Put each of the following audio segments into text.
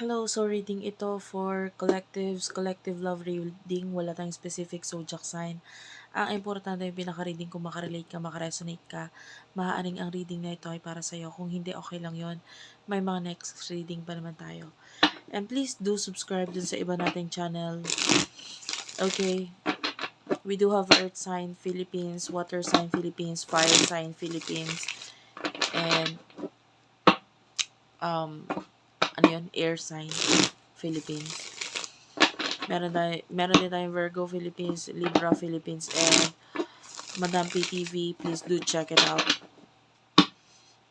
Hello, so reading ito for collectives, collective love reading, wala tayong specific zodiac sign. Ang importante yung pinaka-reading kung makarelate ka, makaresonate ka, maaaring ang reading na ito ay para sa'yo. Kung hindi, okay lang yon. May mga next reading pa naman tayo. And please do subscribe dun sa iba nating channel. Okay, we do have Earth sign Philippines, Water sign Philippines, Fire sign Philippines, and ano yun, Air sign Philippines. Meron din tayong Virgo Philippines, Libra Philippines, and Madam PTV. Please do check it out.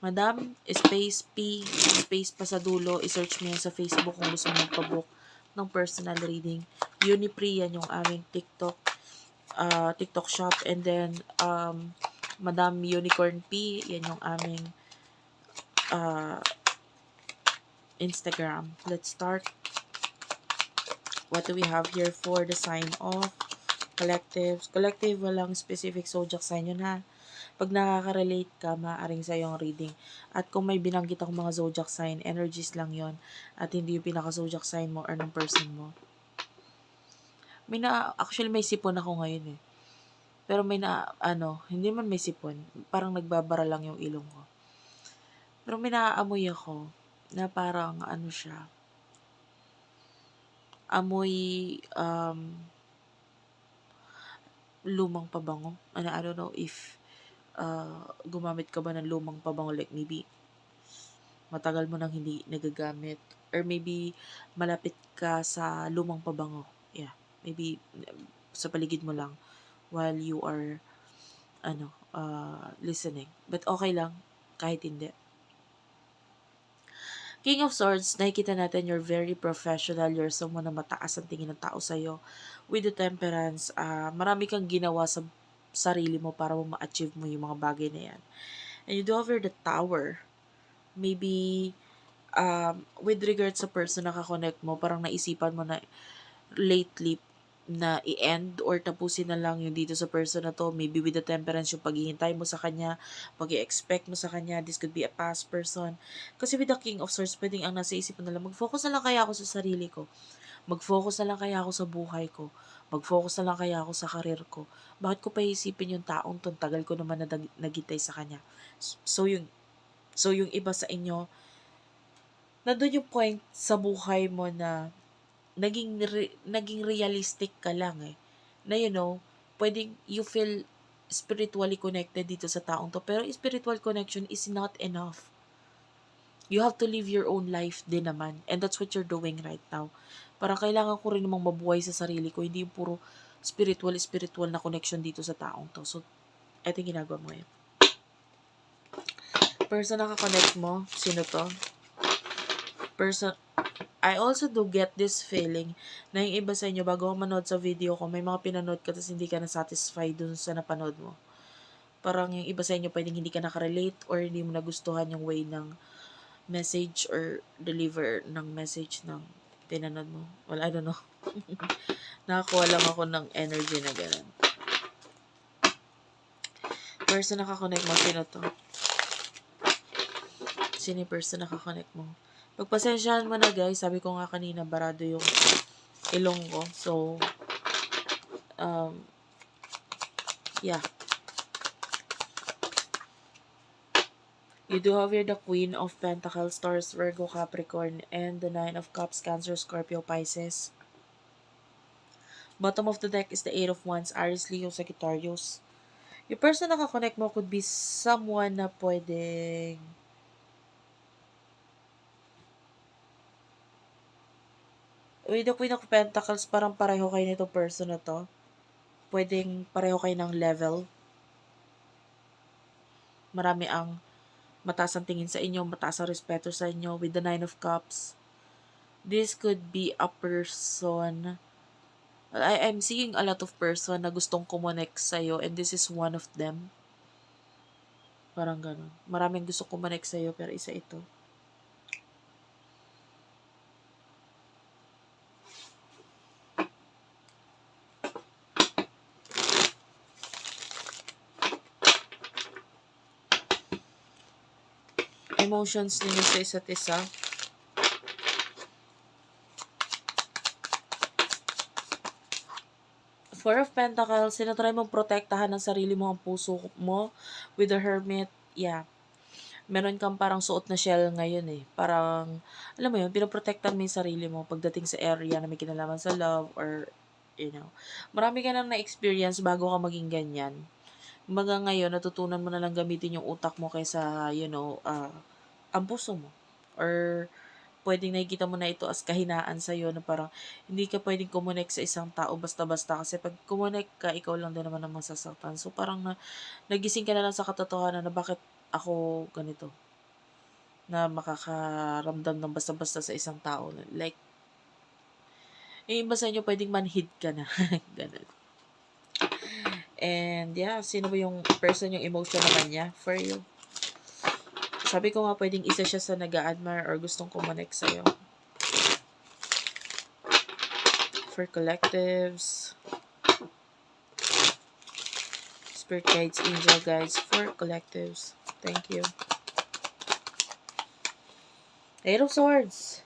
Madam, space P, space pa sa dulo. I-search mo yan sa Facebook kung gusto mo magpabook ng personal reading. Unipri, yan yung aming TikTok shop. And then, Madam Unicorn P, yan yung aming Instagram. Let's start. What do we have here for the sign of collectives? Collective, walang specific zodiac sign yun ha. Pag nakaka-relate ka, maaaring sa yung reading. At kung may binanggit akong mga zodiac sign, energies lang yon at hindi yung pinaka-zodiac sign mo or ng person mo. Actually may sipon ako ngayon eh. Pero hindi man may sipon. Parang nagbabara lang yung ilong ko. Pero may naaamoy ako na parang siya. Amoy, lumang pabango. I don't know if gumamit ka ba ng lumang pabango, like maybe matagal mo nang hindi nagagamit, or maybe malapit ka sa lumang pabango. Yeah, maybe sa paligid mo lang while you are listening. But okay lang kahit hindi. King of Swords, nakikita natin you're very professional, you're someone na mataas ang tingin ng tao sa'yo. With the Temperance, marami kang ginawa sa sarili mo para mo ma-achieve mo yung mga bagay na yan. And you do have the Tower. Maybe, with regards sa person na kakonect mo, parang naisipan mo na lately na i-end or tapusin na lang yung dito sa person na to. Maybe with the Temperance, yung paghihintay mo sa kanya, pag-i-expect mo sa kanya, this could be a past person. Kasi with the King of Swords, pwedeng ang nasa isip mo na lang, mag-focus na lang kaya ako sa sarili ko. Mag-focus na lang kaya ako sa buhay ko. Mag-focus na lang kaya ako sa karir ko. Bakit ko pa isipin yung taong to? Tagal ko naman na nagintay sa kanya. So yung iba sa inyo, nandun yung point sa buhay mo na naging realistic ka lang eh. Na pwedeng you feel spiritually connected dito sa taong to. Pero spiritual connection is not enough. You have to live your own life din naman. And that's what you're doing right now. Parang kailangan ko rin namang mabuhay sa sarili ko. Hindi yung puro spiritual na connection dito sa taong to. So, ito yung ginagawa mo yun. Person na ka-connect mo, sino to? I also do get this feeling na yung iba sa inyo, bago ako manood sa video ko, may mga pinanood ka tapos hindi ka na-satisfied dun sa napanood mo. Parang yung iba sa inyo, pwedeng hindi ka nakarelate or hindi mo nagustuhan yung way ng message or deliver ng message ng pinanood mo. Well, I don't know. Nakakuha lang ako ng energy na gano'n. Person na kakonect mo, sino to? Sino yung person na kakonect mo? Pagpasensyahan mo na guys, sabi ko nga kanina, barado yung ilong ko. So, yeah. You do have here the Queen of Pentacles, Taurus, Virgo, Capricorn, and the Nine of Cups, Cancer, Scorpio, Pisces. Bottom of the deck is the Eight of Wands, Aries, Leo, Sagittarius. Yung person na kakonect mo could be someone na pwedeng with the Queen of Pentacles, parang pareho kayo nitong person na to. Pwedeng pareho kayo ng level. Marami ang mataas ang tingin sa inyo, mataas ang respeto sa inyo. With the Nine of Cups, this could be a person. I'm seeing a lot of person na gustong kumonect sa'yo, and this is one of them. Parang ganun. Maraming gusto kumonect sa'yo, pero isa ito. Emotions ninyo sa isa't isa. Four of Pentacles, sinatry mong protektahan ng sarili mo, ang puso mo with the Hermit. Yeah. Meron kang parang suot na shell ngayon eh. Parang, alam mo yun, pinoprotektan mo yung sarili mo pagdating sa area na may kinalaman sa love or, marami ka nang na-experience bago ka maging ganyan. Kumbaga ngayon, natutunan mo na lang gamitin yung utak mo kaysa, ang puso mo. Or, pwedeng nakikita mo na ito as kahinaan sa'yo na parang hindi ka pwedeng kumonek sa isang tao basta-basta kasi pag kumonek ka, ikaw lang din naman ang masasaktan. So, parang nagising ka na lang sa katotohanan na bakit ako ganito, na makakaramdam ng basta-basta sa isang tao. Like, yung iba sa inyo pwedeng manhid ka na. Ganun. And yeah, sino ba yung person, yung emotion naman niya for you? Sabi ko nga, pwedeng isa siya sa nag-a-admire or gustong kumonek sa'yo. For collectives, spirit guides, angel guides, for collectives. Thank you. Eight of Swords.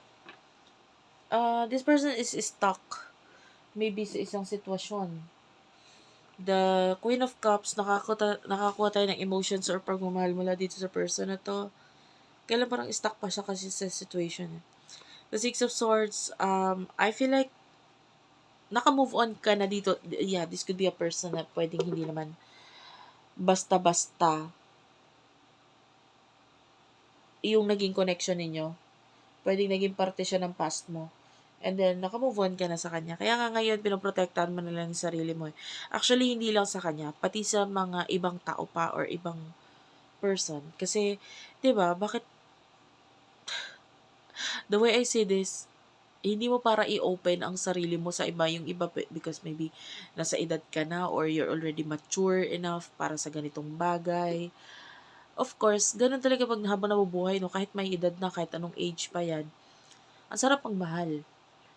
This person is stuck. Maybe sa isang sitwasyon. The Queen of Cups, nakakuha tayo ng emotions or pagmamahal mula dito sa person na to. Kailan parang stuck pa siya kasi sa situation. The Six of Swords, I feel like naka-move on ka na dito. Yeah, this could be a person na pwedeng hindi naman basta-basta yung naging connection ninyo. Pwedeng naging parte siya ng past mo. And then, naka-move on ka na sa kanya. Kaya nga ngayon, pinoprotektahan mo na lang yung sarili mo. Actually, hindi lang sa kanya, pati sa mga ibang tao pa or ibang person. Kasi, di ba, bakit, the way I say this, hindi mo para i-open ang sarili mo sa iba, yung iba because maybe nasa edad ka na or you're already mature enough para sa ganitong bagay. Of course, ganun talaga pag habang nabubuhay, no, kahit may edad na, kahit anong age pa yan, ang sarap magmahal.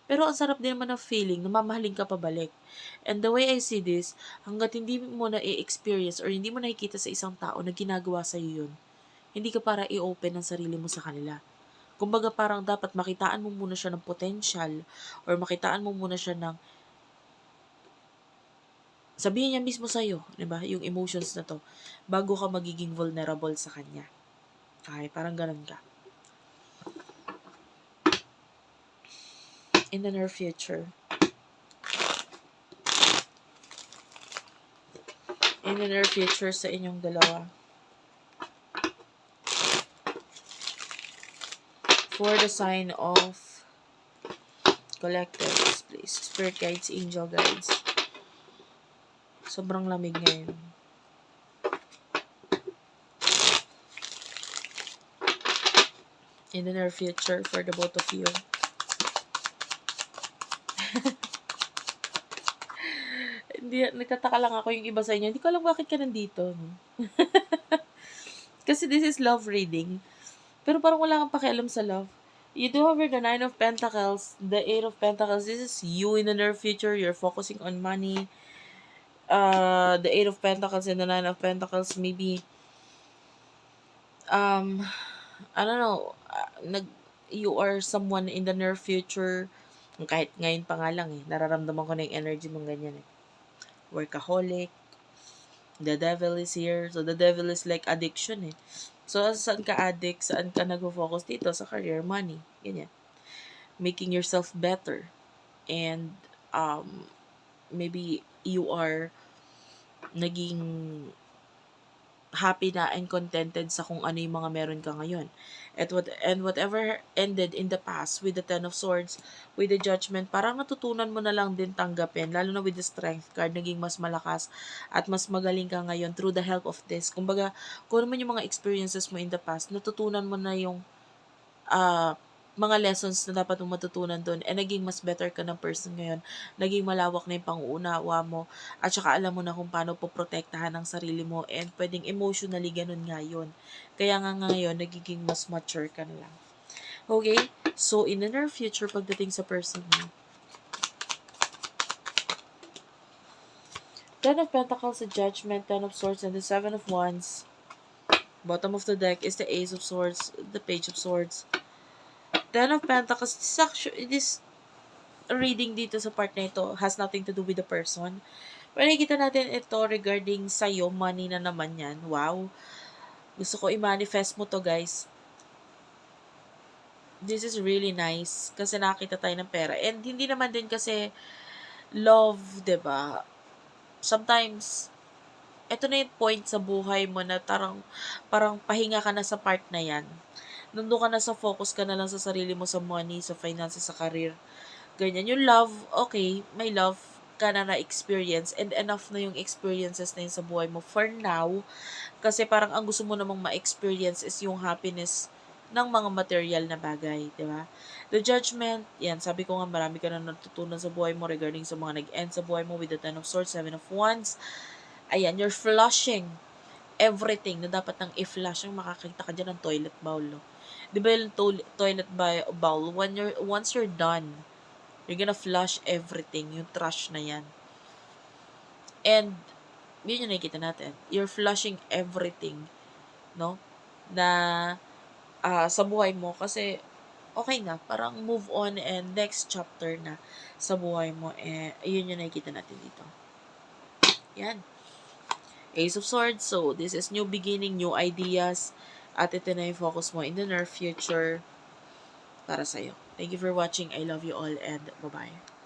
Pero ang sarap din naman ng feeling na mamahalin ka pabalik. And the way I see this, hanggat hindi mo na i-experience or hindi mo nakikita sa isang tao na ginagawa sa'yo yun, hindi ka para i-open ang sarili mo sa kanila. Kumbaga parang dapat makitaan mo muna siya ng potential or makitaan mo muna siya ng sabihin niya mismo sa'yo, di ba? Yung emotions na to, bago ka magiging vulnerable sa kanya. Okay, parang ganun ka. In the near future. In the near future sa inyong dalawa. For the sign of collectives, please. Spirit guides, angel guides. Sobrang lamig ngayon. In the near future for the both of you. Hindi, nagtataka lang ako yung iba sa inyo. Hindi ko alam bakit ka nandito. No? Kasi this is love reading. Pero parang wala kang pakialam sa love. You do have the Nine of Pentacles, the Eight of Pentacles. This is you in the near future. You're focusing on money. The Eight of Pentacles and the Nine of Pentacles, maybe, I don't know, you are someone in the near future, kahit ngayon pa nga lang nararamdaman ko na yung energy mong ganyan workaholic, the devil is here, so the devil is like addiction So, saan ka addict, saan ka nag-focus dito? Sa career, money, ganyan. Making yourself better. And, maybe you are naging happy na and contented sa kung ano yung mga meron ka ngayon. And whatever ended in the past with the Ten of Swords, with the Judgment, parang natutunan mo na lang din tanggapin, lalo na with the Strength card, naging mas malakas at mas magaling ka ngayon through the help of this. Kumbaga, kung ano man yung mga experiences mo in the past, natutunan mo na yung mga lessons na dapat mong matutunan doon and naging mas better ka ng person ngayon. Naging malawak na yung pang-uunawa mo at saka alam mo na kung paano poprotektahan ang sarili mo and pwedeng emotionally ganun nga yun. Kaya nga ngayon, nagiging mas mature ka na lang. Okay? So, in the near future, pagdating sa person mo, Ten of Pentacles, the Judgment, Ten of Swords, and the Seven of Wands. Bottom of the deck is the Ace of Swords, the Page of Swords. Ten of Pentacles, this reading dito sa part na ito has nothing to do with the person. Pero nakikita natin ito regarding sa'yo, money na naman yan. Wow! Gusto ko i-manifest mo 'to, guys. This is really nice kasi nakakita tayo ng pera and hindi naman din kasi love, 'di ba? Sometimes eto na yung point sa buhay mo na parang parang pahinga ka na sa part na 'yan. Nandun ka na sa focus ka na lang sa sarili mo, sa money, sa finances, sa career, ganyan. Yung love, okay, may love ka na na-experience and enough na yung experiences na yun sa buhay mo for now. Kasi parang ang gusto mo namang ma-experience is yung happiness ng mga material na bagay, di ba? The judgment, yan, sabi ko nga marami ka na natutunan sa buhay mo regarding sa mga nag-end sa buhay mo with the Ten of Swords, Seven of Wands. Ayan, you're flushing everything na dapat nang i-flush. Yung makakita ka dyan ng toilet bowl, no? Di ba yung toilet bowl, once you're done, you're gonna flush everything, yung trash na yan. And yun yung nakikita natin. You're flushing everything, no? Na sa buhay mo kasi okay na, parang move on and next chapter na sa buhay mo. Eh, yun yung nakikita natin dito. Yan. Ace of Swords. So, this is new beginning, new ideas. At ito na yung focus mo in the near future para sa'yo. Thank you for watching. I love you all and bye-bye.